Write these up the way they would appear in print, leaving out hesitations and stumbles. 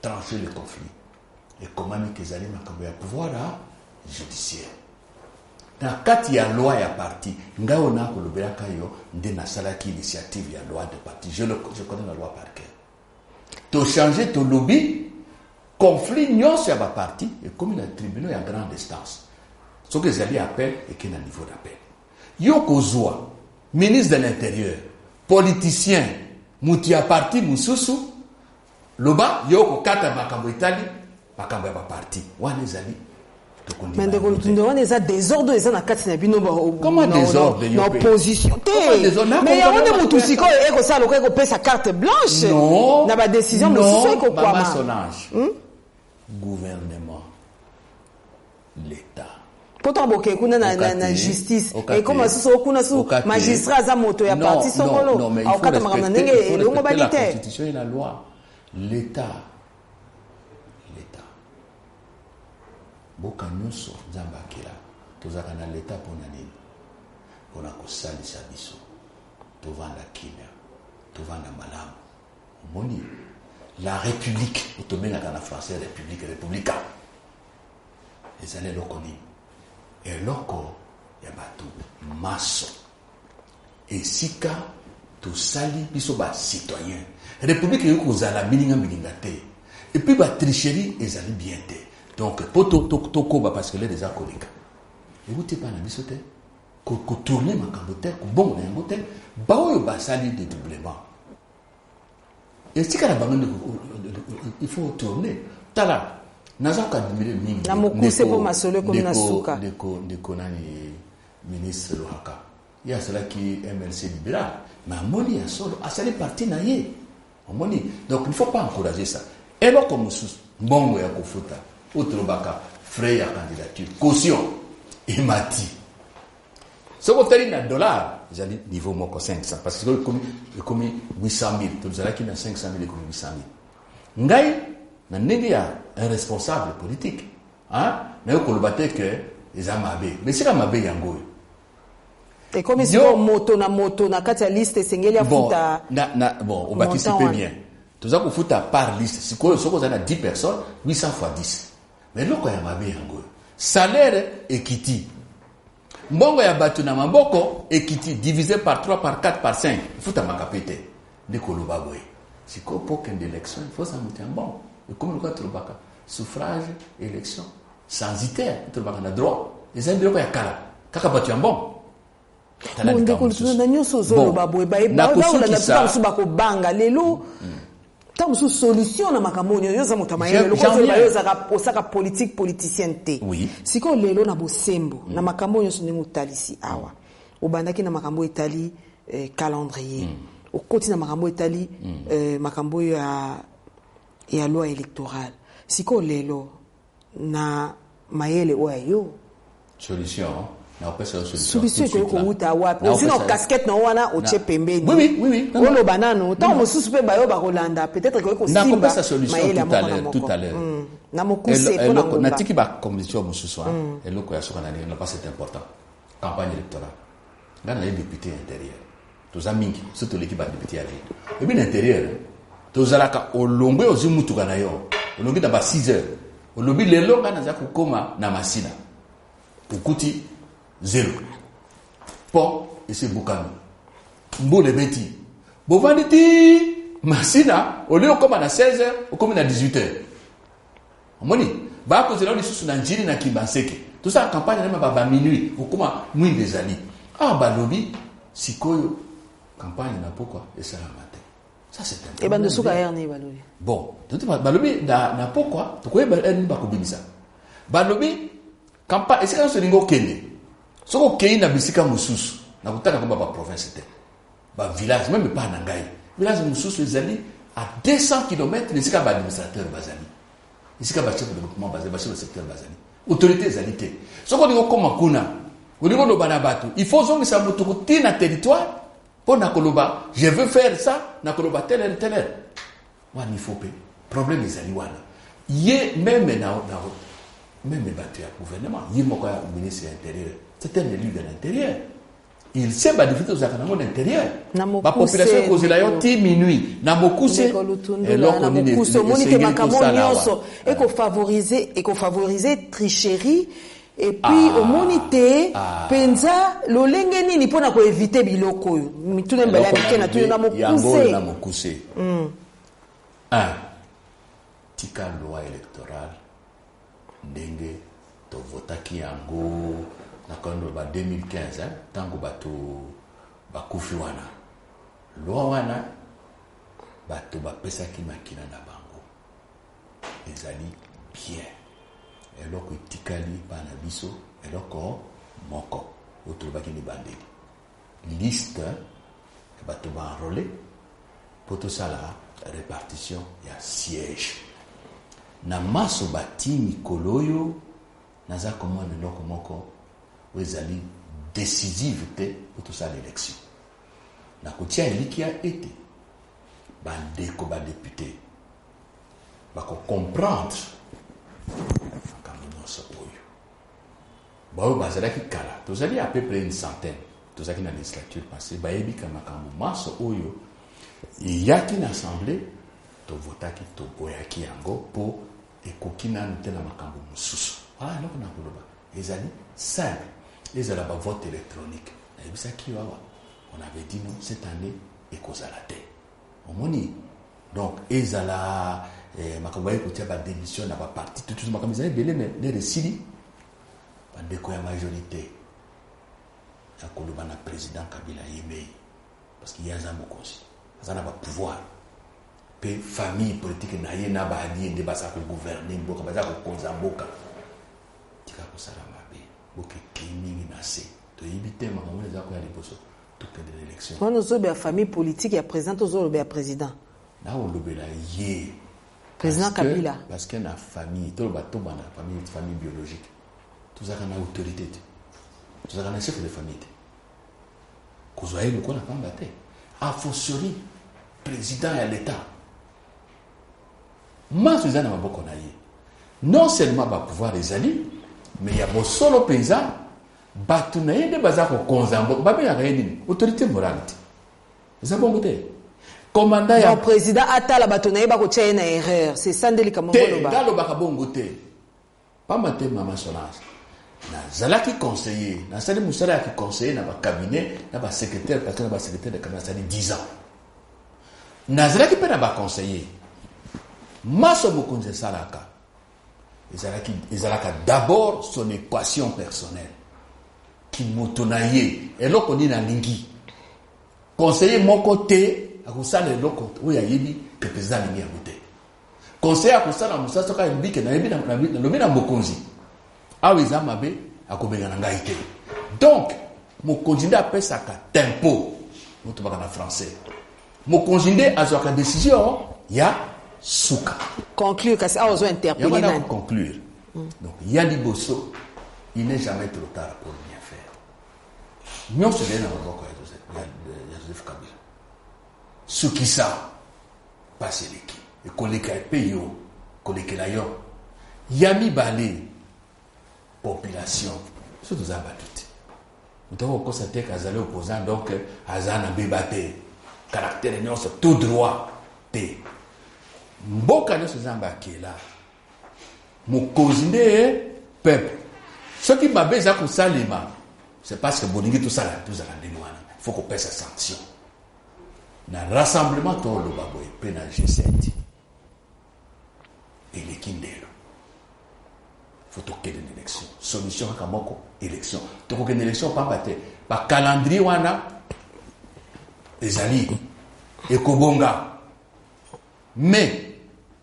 trancher le conflit. Et comment qu'ils allaient à pouvoir judiciaire. Dans quand il y a loi et à parti, on a initiative, il y a loi de parti. Je connais la loi par cœur. Tu changer ton lobby, conflit, non, c'est à parti, et comme il y a un tribunal, il y a une grande instance. Ce que les appellent et qui est un niveau d'appel. Yoko Zoua, ministre de l'Intérieur, politicien, Moutia parti, Moussoussou, Loba, Yoko Kata Makambo Italie, Makambo parti. Wanezali. Mais on est à désordre, ils sont à 4 comment désordre opposition. Mais il y a un de Moutousiko et ça, le paie sa carte blanche. Non. N'a pas décision, non. Maman Sonage. Gouvernement. L'État. Pourtant, la justice. Et comme ça, on magistrat à moto, il y a parti son rôle. Non, mais il faut respecter la Constitution et la loi. L'État. Boka nyonso nzamba kila tozaka na leta pona nini pona kosalisa biso tovanda kimia tovanda malamu moni la république otombenaka na français république ezali eloko nini eloko ya bato maso esika tosali biso bacitoyen république eyoki kozala mininga te et puis batricherie ezali bien te. Donc, pour Tokoba, parce que les déjà connus. Et vous n'êtes pas dans bisote, que tourner ma cambote, que bon, on est en hôtel, bao ba sali de doublement. Et si il faut tourner. Tala, nazaka admiré mingi. La moku c'est pour ma solo comme Nasuka. Ndeko nani ministre Lohaka. Il y a cela qui est MLC libéral. Mais à Moni, à solo, à sali parti naïe. Donc, il ne faut pas encourager ça. Et là, comme sous, bon, ya kofuta. Outrobaka, frais à candidature, caution, et mati. Ce qu'on a dit dans dollars, j'ai dit niveau moko 500, parce que comme 800 000, tout ça qui n'a 500 000 et comme 800 000. Ngai, il y a un responsable politique, hein, mais au colbaté que les amabé, mais c'est la mabé yango. Et comme ils sont moto na katia liste, c'est ngeli a futa. Bon, on participe bien. Tout ça qu'on fout par liste, si on a 10 personnes, 800 fois 10. Mais là, quand il y a ma vie, salaire équité. Mbongo ya batu na maboko équité divisé par 3, par 4, par 5. Il faut ma capité. De Kolobaboy. Si qu'on peut qu'une élection, il faut s'en mettre un bon. Et comme le cas de suffrage, élection, censitaire, il faut a droit. Les uns de Kala. Kaka batu un bon. Bon, tant sous solution na makamoni yo za mutamayele lokho za politique politicienté oui siko lelo na bosembo na makamoni so ningu talisi awa obandaki na makambo etali calendrier okoti na makambo etali makambo ya loi électorale siko lelo na mayele oyo solution na opesa solution ko kuuta wapi sinon casquette na wana oche pembeni oui olo banano tant mosusu pe bayo ba kolanda peut-être que ko simba na opesa solution tout à l'heure na mokuse ko na tiki ba commission mosusu eloko ya sokana na pas c'est important campagne électorale ngana les députés intérieur tous amingi surtout l'équipe de députés avec et bien intérieur tozalaka olongwe ozimutuka na yo olongi da ba 6 heures olobi lelo ngana za kukoma na masina ukuti 0. Pont et c'est Boukano. Mboule beti. Bovanditi Masina, au lieu comme à 16h, ou comme à 18h. Moni, va cause là, on est sous Nanjiri na Kibanseke. Tout ça, la campagne, on va minuit, ou comme à moins des années. Ah, Balobi, si koyo, campagne n'a pourquoi, et ça la matin. Ça, c'est un. Et ben, de souka erni, Balobi. Bon, Balobi n'a pourquoi, tu connais Balobi, Bakobimisa. Balobi, campagne, et c'est quand ce lingo kende. Ce qu'on a na bisika mususu na kutaka kwa province te ba village même pas na ngai village mususu ezali à 200 km bisika ba administrateur bazali bisika ba chef de développement bazali ba chef de secteur bazali autorité ezali te ce qu'on dit comme kuna au niveau de banabatu il faut zongisa mutu kutina territoire pour na koloba je veux faire ça na koloba tel wani il faut payer problème ezali wana ye même na même battu à gouvernement il moko ministre intérieur. C'est un élu de l'intérieur. il sait ba difficulté aux akanango d'intérieur Na ba mokuse, population kozela yo ti minuit na mokuse ndeko lutundula na mokuse omoni te makambo nyonso ekofavorize tricherie et puis omoni te penza lolenge nini mpona koevite biloko oyo mituna mbala ya mike na tuyo na mokuse tika loi électorale ndenge tovotaki yango na kondo ba 2015 tango bato bakufi wana loi wana bato bapesaki makina na bango ezali bien eloko etikali bana biso eloko moko otolobaki ni bandeli liste bato baenrôlé po tosala répartition ya siège na maso bati mikolo oyo naza komona eloko moko oyo ezali décisive te po tosala élection na kotia elikia ete bandeko badepute bakocomprendre makambo nyonso oyo baoyo bazalaki kala tozali à peu près une centaine tozalaki na législature passée bayebika makambo maso oyo eyaki na assemblée tovotaki toboyaki yango mpo ekoki nanu te na makambo mosusu wala eloko na koloba ezali simple ezala bavote électronique nayebisaki yo awa on avait dit non cette année ekozala te omoni donc ezala makambo aye kotia badémission na baparti tututu makambo ezali ebele ne resili bandeko ya majorité ya koloba na président Kabila yemei parce que ye aza mokonzi aza na bapouvoir mpe famille politique na ye na baalie nde baza kogouverne mboka baza kokonza mboka tika kosala mabe mboka ekei mingi na se toyebi te makambo eza koya liboso tokende na élection wana ozoloba ya famille politique ya président tozoloba ya président na olobela ye président Kabila parce que na famille toloba tobana famille biologique tozalaka na autorité te tozalaka na chef de famille te kozwa ye lokola pamba te a fortiori président ya l'état maso eza na maboko na ye non seulement bapouvoir ezali mais ya bosolo mpenza bato na ye nde baza kokonza mboka babengaka ye nini autorité morale te eza bongo te commandant ya président atala bato na ye bakotia ye na erreur c'est ça nde likambo ngoloba ngalobaka bongo te pamba te mama Solange nazalaki conseiller nasali mosala ya conseiller na bacabinet na basecrétaire parce que na basecrétaire de cabinet nasali 10 ans nazalaki mpe na baconseiller maso mokonzi esalaka ezalaka d'abord son équation personnelle ki moto na ye eloko nini alingi conseiller moko te akosala eloko oyo ayebi ke président alingi yango te conseiller akosala mosala soki ayebi ke nalobi na mokonzi awa eza mabe akobenga na ngai te donc mokonzi nde apesaka tempo moto baka na français mokonzi nde azwaka décision ya suka conclure kasi awa ozointerpeller nani conclure donc ya liboso il n'est jamais trop tard pour bien faire nyonso ezali na maboko ya Joseph Kabila soki sa pasi eleki ekoleka epe yo kolekela yo ya mibale population so toza bato te moto akokosa te azali opposant donc aza na beba te caractère nyonso tout droit te mboka nyonso eza mbakela mokonzi nde peuple soki mabe eza kosalema c'est parce que bolingi tozala ndenge wana il faut kopesa sanction na rassemblement toloba boye mpe na G7 eleki ndelo faut tokende na élection solution kaka moko élection tokokende élection pamba te bacalendrier wana ezali ekobonga mais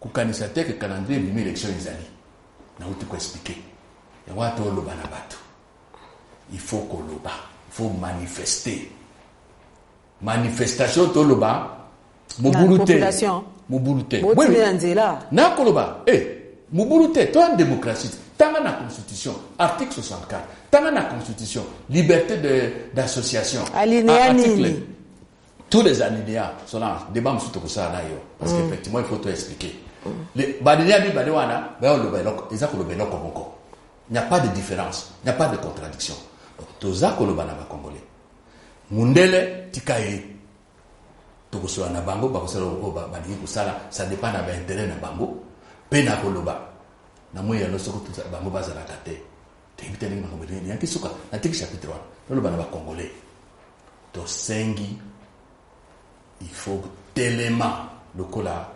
kokanisa te ke calendrier ebimi élection ezali nauti koexplike yango ata oloba na bato il faut koloba il faut manifester manifestation toloba mobulu te na koloba mobulu te to en démocratie tanga na constitution article 64 tanga na constitution liberté d'association article tous les alinéas sont là débat monsieur tokosala na yo parce qu'effectivement il faut tout expliquer les alinéas bi bale wana ba lo beloko ezako lo beloko moko il n'y a pas de différence il n'y a pas de contradiction donc toza koloba na ba congolais mundele tikaye tokosola na bango bakosala ko balingi kosala ça dépend na intérêt na bango pe na koloba na moya no soko tout bango bazala kate tebite ni bango bele yanki suka na tiki chapitre 1 lolo bana ba congolais to sengi il faut tellement le kola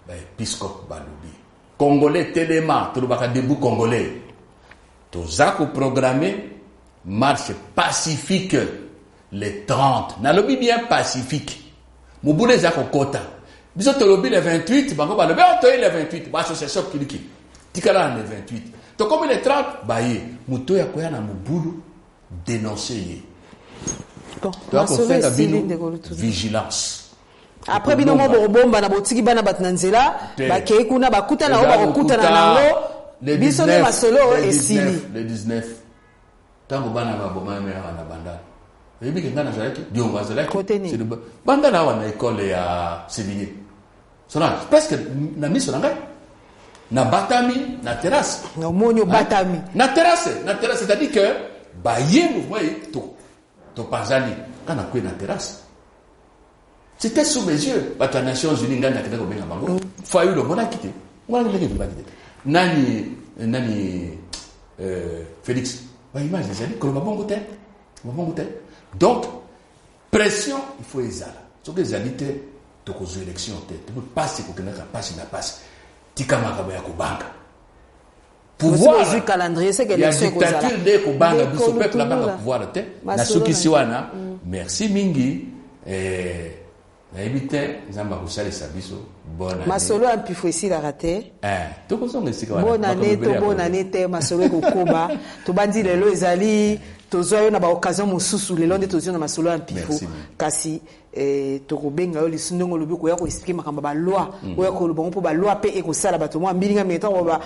ba épiscope balobi congolais tellement to baka debout congolais to zako programmer marche pacifique les 30 na lobi bien pacifique mobule zako kota biso to lobi le 28 bango ba lobi to le 28 ba association kiliki tikala le 28 to comme les 30 ba ye muto ya koya na mobulu dénoncer ye bon vigilance. Après bino mo bomba na botiki bana batnanzela ba kei kuna bakuta na ba kokuta na nango biso ne masolo esili le 19 tango bana ba boma me na banda ebi ke ngana zalaki dionga zalaki c'est banda na wana école ya Sévigné sona presque na miso na ngai na batami na terrasse na monyo batami na terrasse c'est-à-dire que ba ye mouvement to pazali kana kwe na terrasse. C'était sous mes yeux. Bah, les Nations Unies, ngana kenda ko benga bango. Fayu lo bona kité. Ngana leke ba kité. Nani Félix. Bah image les amis, ko ba bongo te. Donc pression, il faut ezala. So que ezalité to ko zo élection te. To passe ko kenda ka passe na passe. Tikama ka ba ko banka. Pouvoir le calendrier c'est que l'élection ko zala. Dictature de ko banga biso peuple la banga pouvoir te. Na soki siwana. Merci mingi na éviter nzamba kusali sabiso bonne année masolo ampifo ici la raté to kosonga sika wana bonne année te masolo ko koba to bandi lelo ezali tozo yo na ba occasion mosusu lelo nde tozo na masolo ampifo kasi to kobenga yo lisundongo lobi ko ya ko expliquer makamba ba loi oya ko lobango po ba loi pe e ko sala bato mo mbilinga metan ba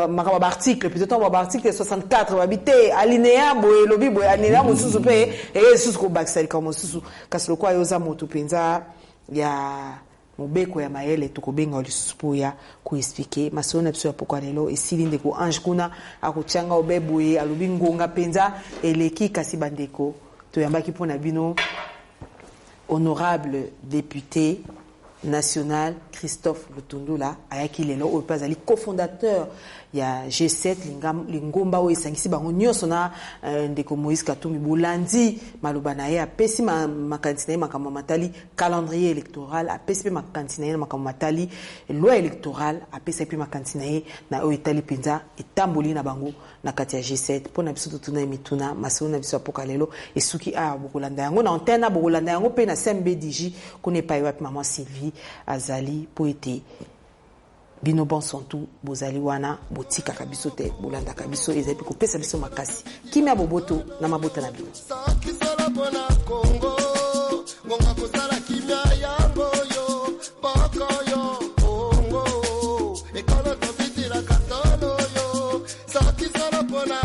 makamba ba article peut-être ba article 64 ba bité alinéa boye lobi boye alinéa mosusu pe e susu ko baksali ka mosusu kasi lokwa yo za moto penza ya mobeko ya mayele to kobenga yo lisusu po ya ko expliquer masolo na biso ya pokwa lelo esili ndeko ange kuna akotianga obeboye alobi ngonga penza eleki kasi bandeko to yambaki pona bino honorable député national Christophe Lutundula ayaki lelo oyo pe azali cofondateur ya G7 lingomba oyo esangisi bango nyonso na ndeko Moïse Katumbi Bolandi maloba na ye apesi makanisi na ye makambo matali calendrier électoral apesi pe makanisi na ye makambo matali loi électorale apesi pe makanisi na ye na oyo etali penza etamboli na bango na kati ya G7 pona biso tuna mituna masolo na biso apoka lelo esuki a bokolanda yango na antenne bokolanda yango pe na CMBDJ kone pa yo maman Sylvie azali poete bino bon santu bozali wana botika kabiso te bolanda kabiso ezali ko pesa biso makasi kimia boboto na mabota na bino ngonga kozala kimia yango yo boko yo ongo ekolo to bitila katolo yo sakisala pona